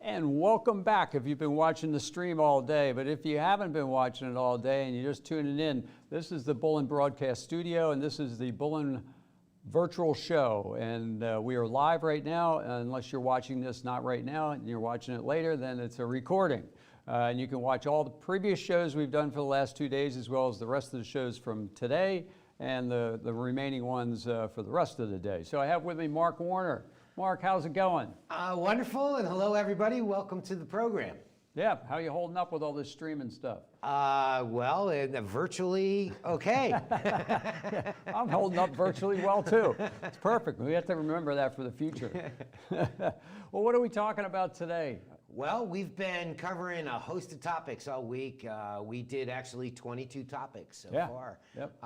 And welcome back if you've been watching the stream all day. But if you haven't been watching it all day and you're just tuning in, this is the Bullen Broadcast Studio, and this is the Bullen virtual show. And we are live right now. Unless you're watching this not right now and you're watching it later, then it's a recording. And you can watch all the previous shows we've done for the last 2 days, as well as the rest of the shows from today and the remaining ones for the rest of the day. So I have with me Mark Warner. Mark, how's it going? Wonderful, and hello everybody. Welcome to the program. Yeah, how are you holding up with all this streaming stuff? Well, virtually okay. Yeah, I'm holding up virtually well too. It's perfect. We have to remember that for the future. Well, what are we talking about today? Well, we've been covering a host of topics all week. We did actually 22 topics so far. Yep.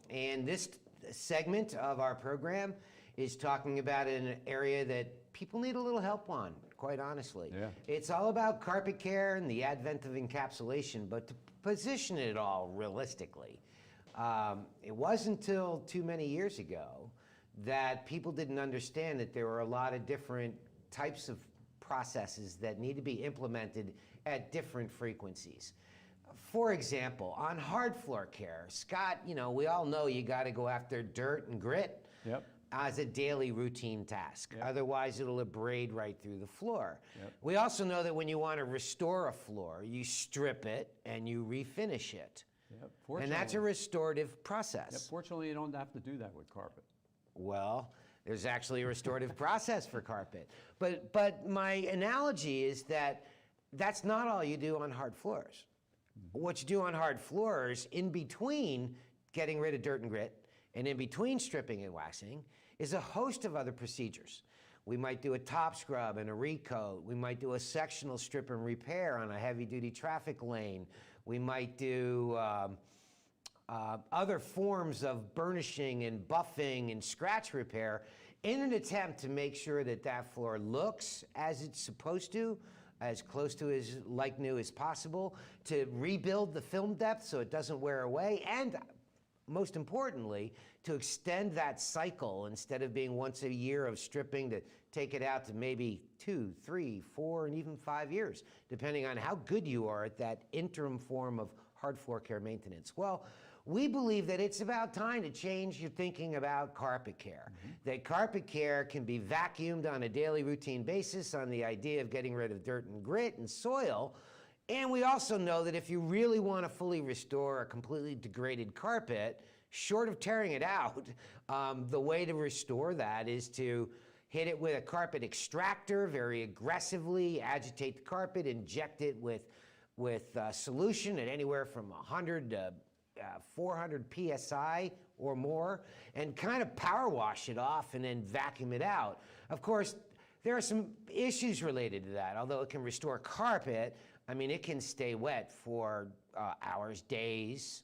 And this segment of our program is talking about an area that people need a little help on, quite honestly. Yeah. It's all about carpet care and the advent of encapsulation, but to position it all realistically. It wasn't until too many years ago that people didn't understand that there were a lot of different types of processes that need to be implemented at different frequencies. For example, on hard floor care, Scott, we all know you got to go after dirt and grit. Yep. As a daily routine task. Yep. Otherwise, it'll abrade right through the floor. Yep. We also know that when you want to restore a floor, you strip it and you refinish it. Yep. And that's a restorative process. Yep. Fortunately, you don't have to do that with carpet. Well, there's actually a restorative process for carpet. But my analogy is that that's not all you do on hard floors. Mm-hmm. What you do on hard floors, in between getting rid of dirt and grit, and in between stripping and waxing, is a host of other procedures. We might do a top scrub and a recoat. We might do a sectional strip and repair on a heavy-duty traffic lane. We might do other forms of burnishing and buffing and scratch repair in an attempt to make sure that that floor looks as it's supposed to, as close to as like new as possible, to rebuild the film depth so it doesn't wear away, and most importantly, to extend that cycle instead of being once a year of stripping, to take it out to maybe 2, 3, 4, and even 5 years, depending on how good you are at that interim form of hard floor care maintenance. Well, we believe that it's about time to change your thinking about carpet care. Mm-hmm. That carpet care can be vacuumed on a daily routine basis on the idea of getting rid of dirt and grit and soil. And we also know that if you really want to fully restore a completely degraded carpet, short of tearing it out, the way to restore that is to hit it with a carpet extractor very aggressively, agitate the carpet, inject it with solution at anywhere from 100 to 400 PSI or more, and kind of power wash it off and then vacuum it out. Of course, there are some issues related to that. Although it can restore carpet, I mean, it can stay wet for hours, days.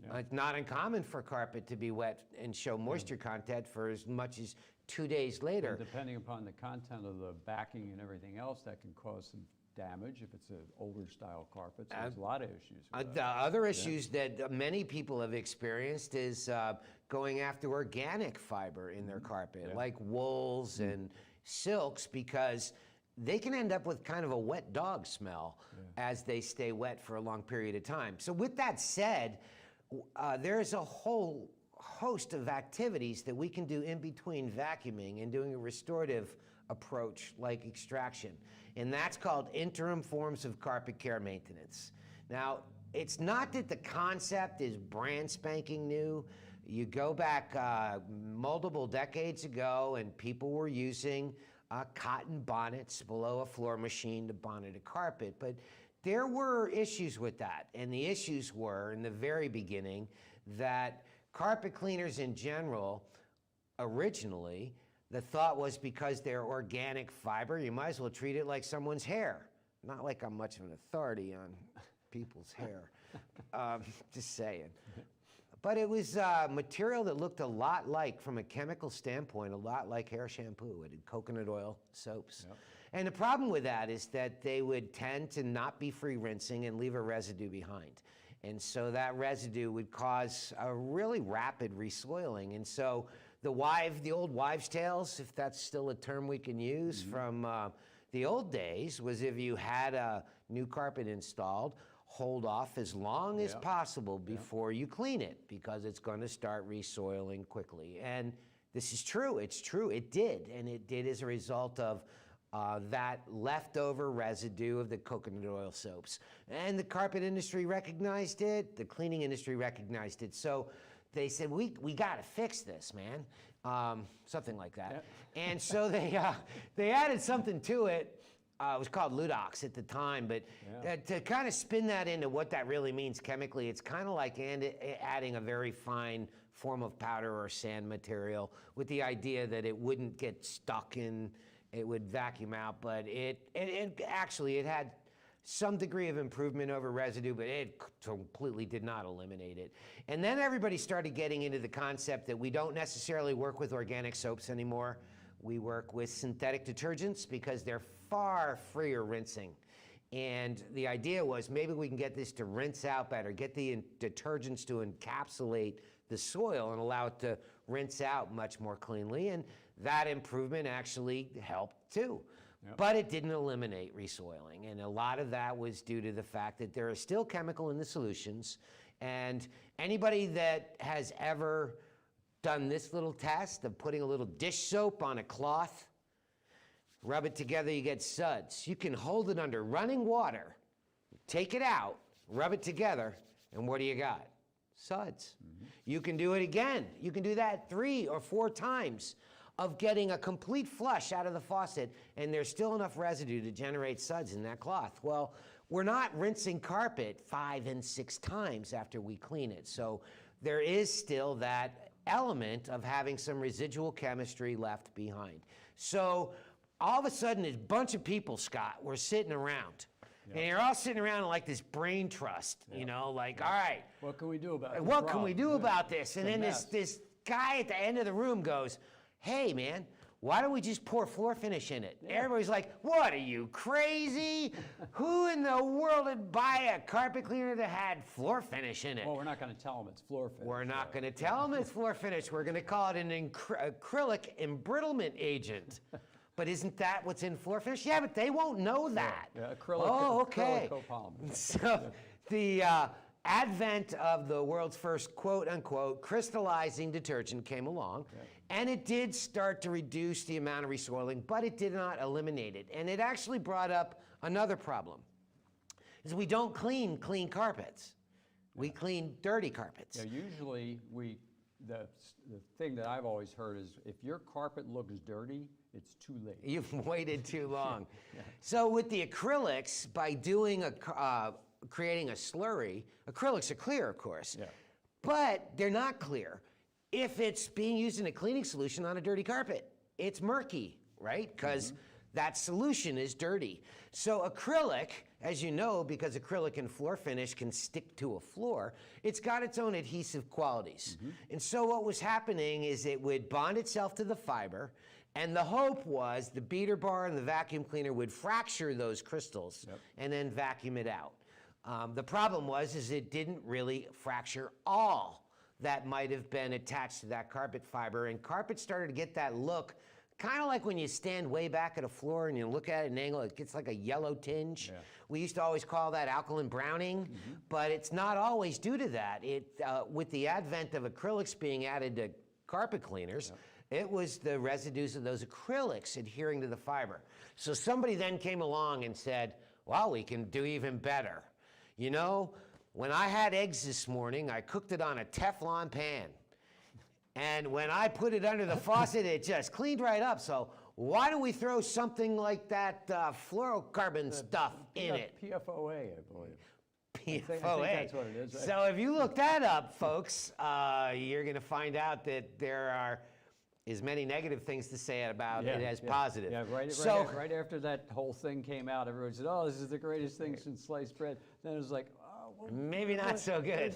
Yeah. It's not uncommon for carpet to be wet and show moisture content for as much as 2 days later. And depending upon the content of the backing and everything else, that can cause some damage if it's an older style carpet. So there's a lot of issues with the other issues that many people have experienced is going after organic fiber in their carpet, like wools and silks, because they can end up with kind of a wet dog smell as they stay wet for a long period of time. So with that said, there's a whole host of activities that we can do in between vacuuming and doing a restorative approach like extraction. And that's called interim forms of carpet care maintenance. Now, it's not that the concept is brand spanking new. You go back multiple decades ago and people were using cotton bonnets below a floor machine to bonnet a carpet. But there were issues with that. And the issues were, in the very beginning, that carpet cleaners in general, originally, the thought was because they're organic fiber, you might as well treat it like someone's hair. Not like I'm much of an authority on people's hair. Just saying. But it was material that looked a lot like, from a chemical standpoint, a lot like hair shampoo. It had coconut oil soaps. Yep. And the problem with that is that they would tend to not be free rinsing and leave a residue behind. And so that residue would cause a really rapid resoiling. And so the old wives' tales, if that's still a term we can use, from The old days was if you had a new carpet installed, hold off as long as possible before you clean it, because it's going to start resoiling quickly. And this is true. It's true. It did. And it did as a result of that leftover residue of the coconut oil soaps. And the carpet industry recognized it. The cleaning industry recognized it. So they said, we got to fix this, man. Something like that. And so they added something to it. It was called Ludox at the time, but to kind of spin that into what that really means chemically, it's kind of like adding a very fine form of powder or sand material with the idea that it wouldn't get stuck in, it would vacuum out, but it had some degree of improvement over residue, but it completely did not eliminate it. And then everybody started getting into the concept that we don't necessarily work with organic soaps anymore. We work with synthetic detergents because they're far freer rinsing. And the idea was maybe we can get this to rinse out better, get the detergents to encapsulate the soil and allow it to rinse out much more cleanly. And that improvement actually helped too. But it didn't eliminate resoiling. And a lot of that was due to the fact that there is still chemical in the solutions. And anybody that has ever done this little test of putting a little dish soap on a cloth, rub it together, you get suds. You can hold it under running water, take it out, rub it together, and what do you got? Suds. You can do it again. You can do that 3 or 4 times of getting a complete flush out of the faucet, and there's still enough residue to generate suds in that cloth. Well, we're not rinsing carpet 5 and 6 times after we clean it. So there is still that element of having some residual chemistry left behind. So all of a sudden, this bunch of people, Scott, were sitting around. And you're all sitting around like this brain trust, you know, like, all right. What can we do about this? What can we do about this? And then this guy at the end of the room goes, hey, man, why don't we just pour floor finish in it? Everybody's like, what are you, crazy? Who in the world would buy a carpet cleaner that had floor finish in it? Well, we're not going to tell them it's floor finish. We're not going to tell them it's floor finish. We're going to call it an acrylic embrittlement agent. But isn't that what's in floor finish? Yeah, but they won't know that. Acrylic, oh, okay. Acrylic copolymer. So the advent of the world's first quote-unquote crystallizing detergent came along, and it did start to reduce the amount of resoiling, but it did not eliminate it. And it actually brought up another problem, is we don't clean carpets. We clean dirty carpets. Yeah, usually the thing that I've always heard is if your carpet looks dirty, it's too late. You've waited too long. So with the acrylics, by doing creating a slurry, acrylics are clear, of course, but they're not clear if it's being used in a cleaning solution on a dirty carpet. It's murky, right? Because that solution is dirty. So acrylic, as you know, because acrylic and floor finish can stick to a floor, it's got its own adhesive qualities. And so what was happening is it would bond itself to the fiber, and the hope was the beater bar and the vacuum cleaner would fracture those crystals and then vacuum it out. The problem was it didn't really fracture all that might have been attached to that carpet fiber, and carpet started to get that look, kind of like when you stand way back at a floor and you look at it at an angle, it gets like a yellow tinge. We used to always call that alkaline browning, but it's not always due to that. With the advent of acrylics being added to carpet cleaners, it was the residues of those acrylics adhering to the fiber. So somebody then came along and said, well, we can do even better. You know, when I had eggs this morning, I cooked it on a Teflon pan. And when I put it under the faucet, it just cleaned right up. So why don't we throw something like that fluorocarbon stuff in it? PFOA, I believe. PFOA. I think that's what it is. Right? So if you look that up, folks, you're going to find out that there are as many negative things to say about it as positive. Yeah, right after that whole thing came out, everyone said, oh, this is the greatest thing since sliced bread. Then it was like, oh, well, maybe not so good.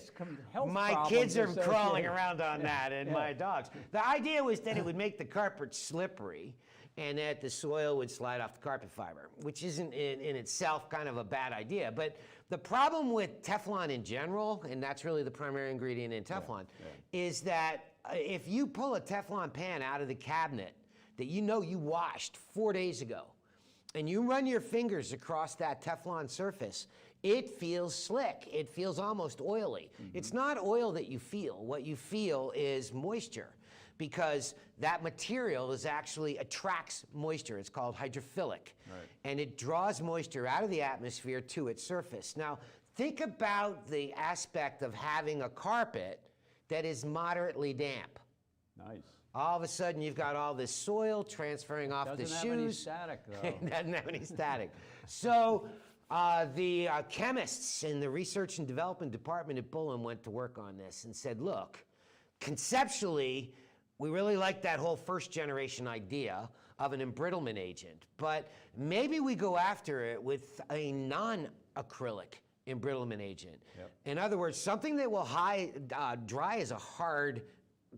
My kids are crawling around on that, and my dogs. The idea was that it would make the carpet slippery and that the soil would slide off the carpet fiber, which isn't in itself kind of a bad idea. But the problem with Teflon in general, and that's really the primary ingredient in Teflon, is that if you pull a Teflon pan out of the cabinet that you know you washed 4 days ago, and you run your fingers across that Teflon surface, it feels slick. It feels almost oily. It's not oil that you feel. What you feel is moisture, because that material is actually attracts moisture. It's called hydrophilic. And it draws moisture out of the atmosphere to its surface. Now, think about the aspect of having a carpet that is moderately damp. Nice. All of a sudden, you've got all this soil transferring off the shoes. Doesn't have any static, though. It doesn't have any static. So the chemists in the research and development department at Bullen went to work on this and said, look, conceptually, we really like that whole first generation idea of an embrittlement agent, but maybe we go after it with a non-acrylic embrittlement agent. In other words, something that will dry as a hard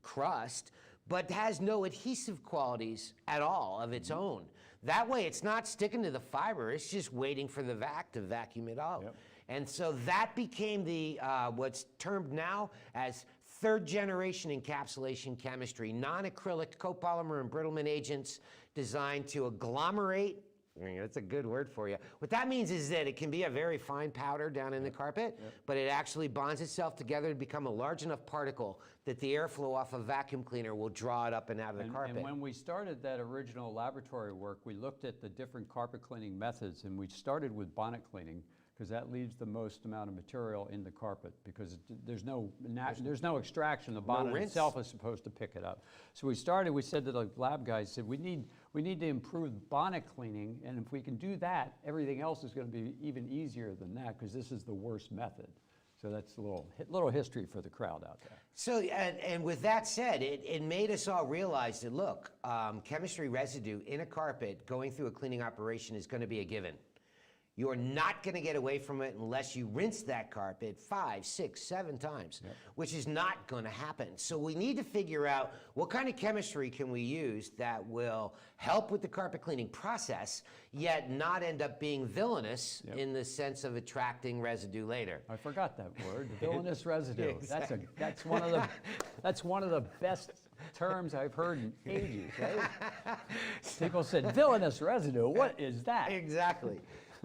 crust, but has no adhesive qualities at all of its own. That way, it's not sticking to the fiber, it's just waiting for the vac to vacuum it out. And so that became the what's termed now as third generation encapsulation chemistry, non-acrylic copolymer embrittlement agents designed to agglomerate. That's a good word for you. What that means is that it can be a very fine powder down in the carpet, but it actually bonds itself together to become a large enough particle that the airflow off a vacuum cleaner will draw it up and out of the carpet. And when we started that original laboratory work, we looked at the different carpet cleaning methods, and we started with bonnet cleaning, because that leaves the most amount of material in the carpet, because there's no extraction. The bonnet itself is supposed to pick it up. So we said to the lab guys, we need to improve bonnet cleaning, and if we can do that, everything else is going to be even easier than that, because this is the worst method. So that's a little history for the crowd out there. So, and with that said, it made us all realize that, look, chemistry residue in a carpet going through a cleaning operation is going to be a given. You're not going to get away from it unless you rinse that carpet 5, 6, 7 times, which is not going to happen. So we need to figure out what kind of chemistry can we use that will help with the carpet cleaning process, yet not end up being villainous in the sense of attracting residue later. I forgot that word, villainous residue. Exactly. That's one of the best terms I've heard in ages. Right? People said villainous residue. What is that? Exactly.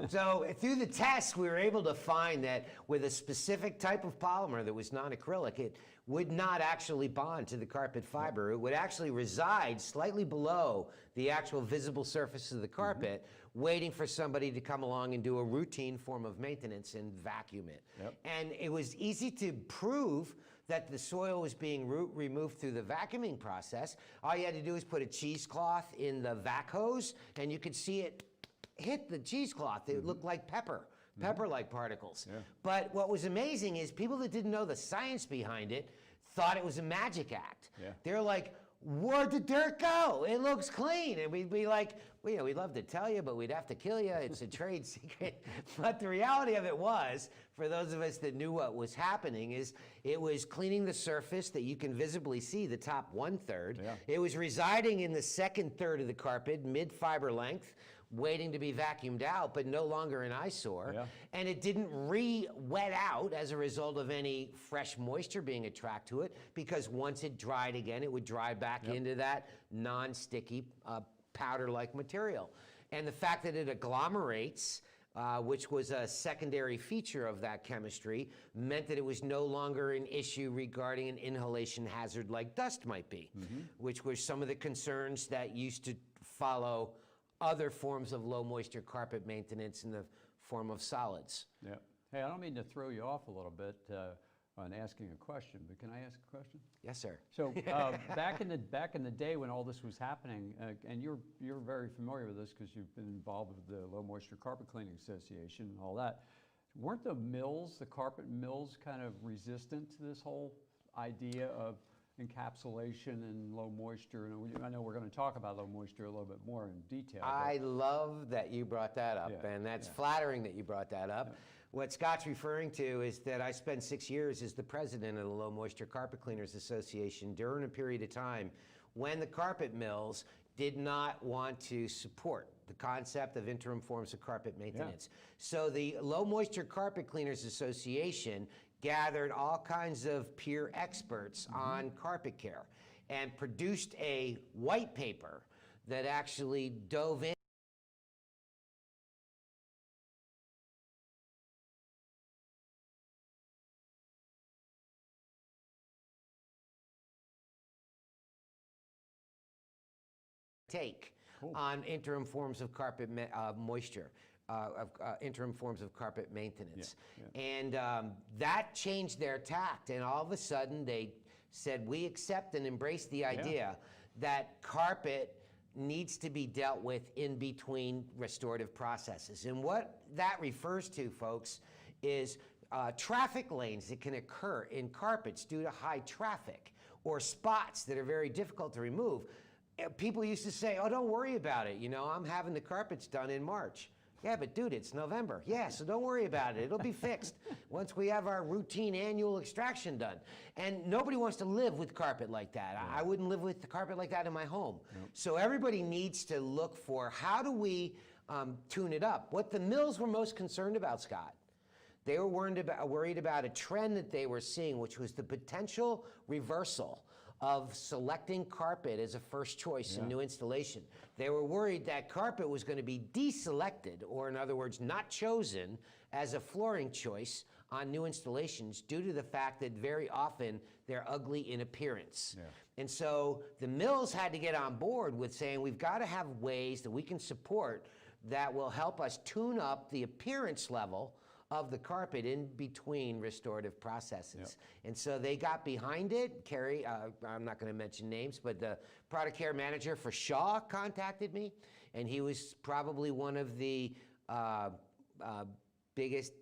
So through the tests, we were able to find that with a specific type of polymer that was non-acrylic, it would not actually bond to the carpet fiber. It would actually reside slightly below the actual visible surface of the carpet, waiting for somebody to come along and do a routine form of maintenance and vacuum it. And it was easy to prove that the soil was being removed through the vacuuming process. All you had to do was put a cheesecloth in the vac hose, and you could see it hit the cheesecloth. It looked like pepper-like particles. But what was amazing is people that didn't know the science behind it thought it was a magic act. They're like, where'd the dirt go? It looks clean. And we'd be like, well, we'd love to tell you, but we'd have to kill you. It's a trade secret. But the reality of it was, for those of us that knew what was happening, is it was cleaning the surface that you can visibly see, the top 1/3. It was residing in the second third of the carpet, mid-fiber length, waiting to be vacuumed out, but no longer an eyesore. And it didn't re-wet out as a result of any fresh moisture being attracted to it, because once it dried again, it would dry back into that non-sticky powder-like material. And the fact that it agglomerates, which was a secondary feature of that chemistry, meant that it was no longer an issue regarding an inhalation hazard like dust might be, which were some of the concerns that used to follow other forms of low moisture carpet maintenance in the form of solids. Hey, I don't mean to throw you off a little bit on asking a question, but can I ask a question? Yes, sir. So back in the day when all this was happening, and you're very familiar with this because you've been involved with the Low Moisture Carpet Cleaning Association and all that, weren't the mills, the carpet mills, kind of resistant to this whole idea of encapsulation and low moisture? And I know we're going to talk about low moisture a little bit more in detail. I love that you brought that up, and that's flattering that you brought that up. What Scott's referring to is that I spent 6 years as the president of the Low Moisture Carpet Cleaners Association during a period of time when the carpet mills did not want to support the concept of interim forms of carpet maintenance. So the Low Moisture Carpet Cleaners Association gathered all kinds of peer experts on carpet care and produced a white paper that actually dove in take on interim forms of carpet moisture, interim forms of carpet maintenance. And that changed their tact, and all of a sudden they said, we accept and embrace the idea that carpet needs to be dealt with in between restorative processes. And what that refers to, folks, is traffic lanes that can occur in carpets due to high traffic, or spots that are very difficult to remove. People used to say, oh, don't worry about it. You know, I'm having the carpets done in March. Yeah, but dude, it's November. Yeah, so don't worry about it. It'll be fixed once we have our routine annual extraction done. And nobody wants to live with carpet like that. I wouldn't live with the carpet like that in my home. So everybody needs to look for, how do we tune it up? What the mills were most concerned about, Scott, they were worried about a trend that they were seeing, which was the potential reversal of selecting carpet as a first choice in new installation. They were worried that carpet was going to be deselected, or in other words, not chosen as a flooring choice on new installations due to the fact that very often they're ugly in appearance. And so the mills had to get on board with saying, we've got to have ways that we can support that will help us tune up the appearance level of the carpet in between restorative processes. And so they got behind it. Carrie, I'm not going to mention names, but the product care manager for Shaw contacted me, and he was probably one of the biggest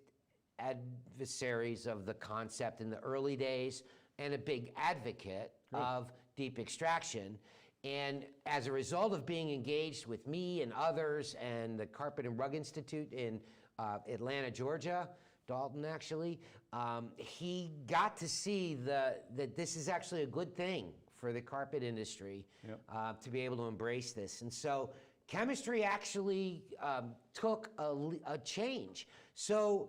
adversaries of the concept in the early days, and a big advocate of deep extraction. And as a result of being engaged with me and others and the Carpet and Rug Institute in Atlanta, Georgia, Dalton actually, he got to see that this is actually a good thing for the carpet industry to be able to embrace this. And so chemistry actually took a change. So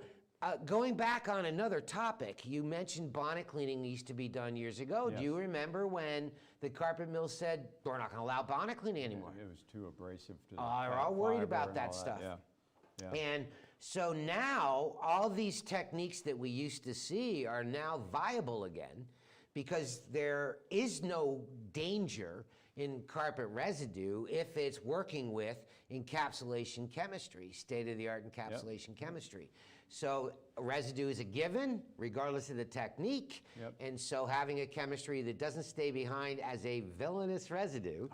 going back on another topic, you mentioned bonnet cleaning used to be done years ago. Do you remember when the carpet mill said, we're not going to allow bonnet cleaning anymore? It was too abrasive to the We're all worried about that stuff. And so now all these techniques that we used to see are now viable again, because there is no danger in carpet residue if it's working with encapsulation chemistry, state-of-the-art encapsulation chemistry. So residue is a given, regardless of the technique. And so having a chemistry that doesn't stay behind as a villainous residue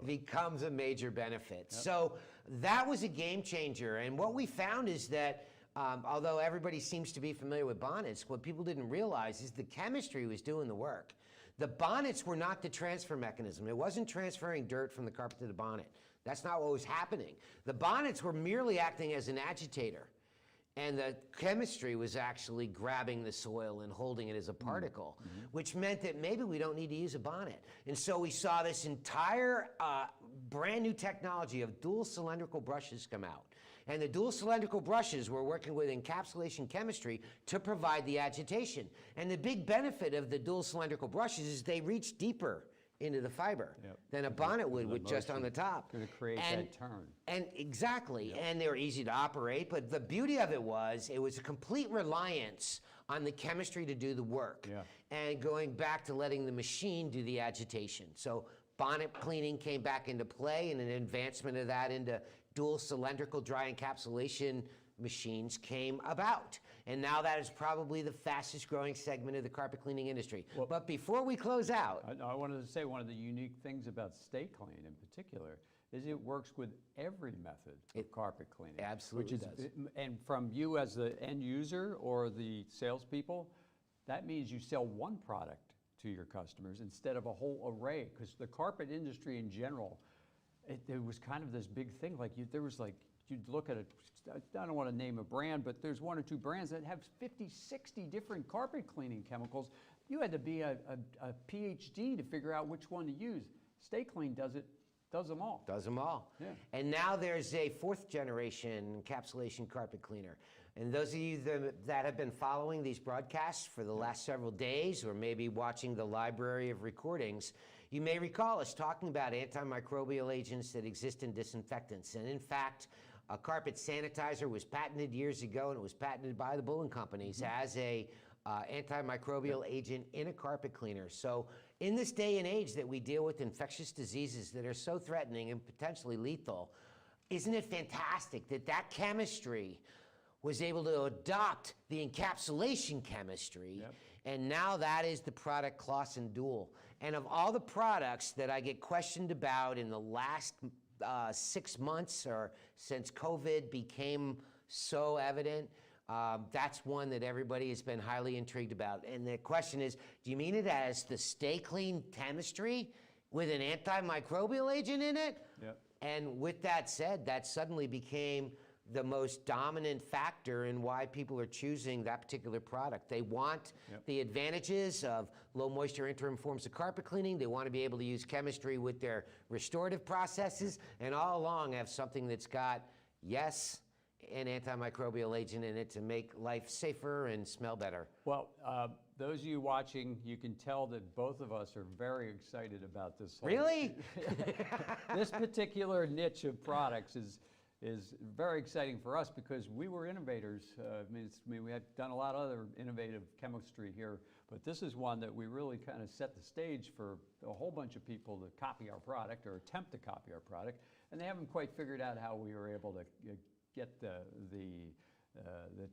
becomes a major benefit. So that was a game changer. And what we found is that although everybody seems to be familiar with bonnets, what people didn't realize is the chemistry was doing the work. The bonnets were not the transfer mechanism. It wasn't transferring dirt from the carpet to the bonnet. That's not what was happening. The bonnets were merely acting as an agitator. And the chemistry was actually grabbing the soil and holding it as a particle, which meant that maybe we don't need to use a bonnet. And so we saw this entire brand new technology of dual cylindrical brushes come out. And the dual cylindrical brushes were working with encapsulation chemistry to provide the agitation. And the big benefit of the dual cylindrical brushes is they reach deeper into the fiber than a bonnet would with just on the top. Going to create that turn. And exactly, and they were easy to operate, but the beauty of it was a complete reliance on the chemistry to do the work, and going back to letting the machine do the agitation. So bonnet cleaning came back into play, and an advancement of that into dual cylindrical dry encapsulation machines came about. And now that is probably the fastest growing segment of the carpet cleaning industry. But before we close out, I wanted to say one of the unique things about Stay Clean in particular is it works with every method of carpet cleaning. Absolutely does. And from you as the end user or the salespeople, that means you sell one product to your customers instead of a whole array, because the carpet industry in general, it was kind of this big thing. Like you'd look at it, I don't want to name a brand, but there's one or two brands that have 50, 60 different carpet cleaning chemicals. You had to be a PhD to figure out which one to use. Stay Clean does them all. Does them all. And now there's a fourth generation encapsulation carpet cleaner. And those of you that have been following these broadcasts for the last several days, or maybe watching the library of recordings, you may recall us talking about antimicrobial agents that exist in disinfectants. And in fact, a carpet sanitizer was patented years ago, and it was patented by the Bullen companies as a antimicrobial agent in a carpet cleaner. So In this day and age that we deal with infectious diseases that are so threatening and potentially lethal, isn't it fantastic that that chemistry was able to adopt the encapsulation chemistry, and now that is the product Clausen Dual. And of all the products that I get questioned about in the last 6 months or since COVID became so evident, that's one that everybody has been highly intrigued about. And the question is, do you mean it as the Stay Clean chemistry with an antimicrobial agent in it? Yep. And with that said, that suddenly became the most dominant factor in why people are choosing that particular product. They want the advantages of low moisture interim forms of carpet cleaning. They want to be able to use chemistry with their restorative processes, and all along have something that's got, yes, an antimicrobial agent in it to make life safer and smell better. Well, those of you watching, you can tell that both of us are very excited about this. Really? This particular niche of products is very exciting for us because we were innovators. I mean, we had done a lot of other innovative chemistry here, but this is one that we really kind of set the stage for a whole bunch of people to copy our product or attempt to copy our product, and they haven't quite figured out how we were able to get the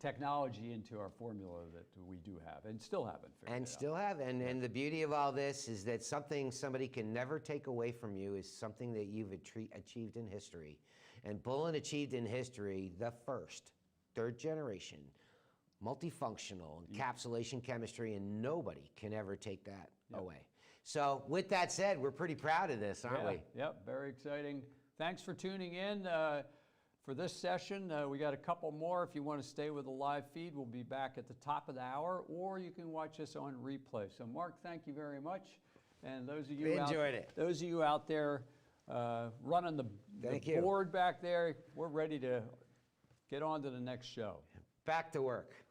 technology into our formula that we do have and still haven't figured it out. And still have. And the beauty of all this is that something somebody can never take away from you is something that you've achieved in history. And Bullen achieved in history the first, third generation, multifunctional encapsulation chemistry, and nobody can ever take that away. So with that said, we're pretty proud of this, aren't we? Yep, very exciting. Thanks for tuning in. For this session, we got a couple more. If you want to stay with the live feed, we'll be back at the top of the hour, or you can watch us on replay. So, Mark, thank you very much. And those of you out there running the board back there, we're ready to get on to the next show. Back to work.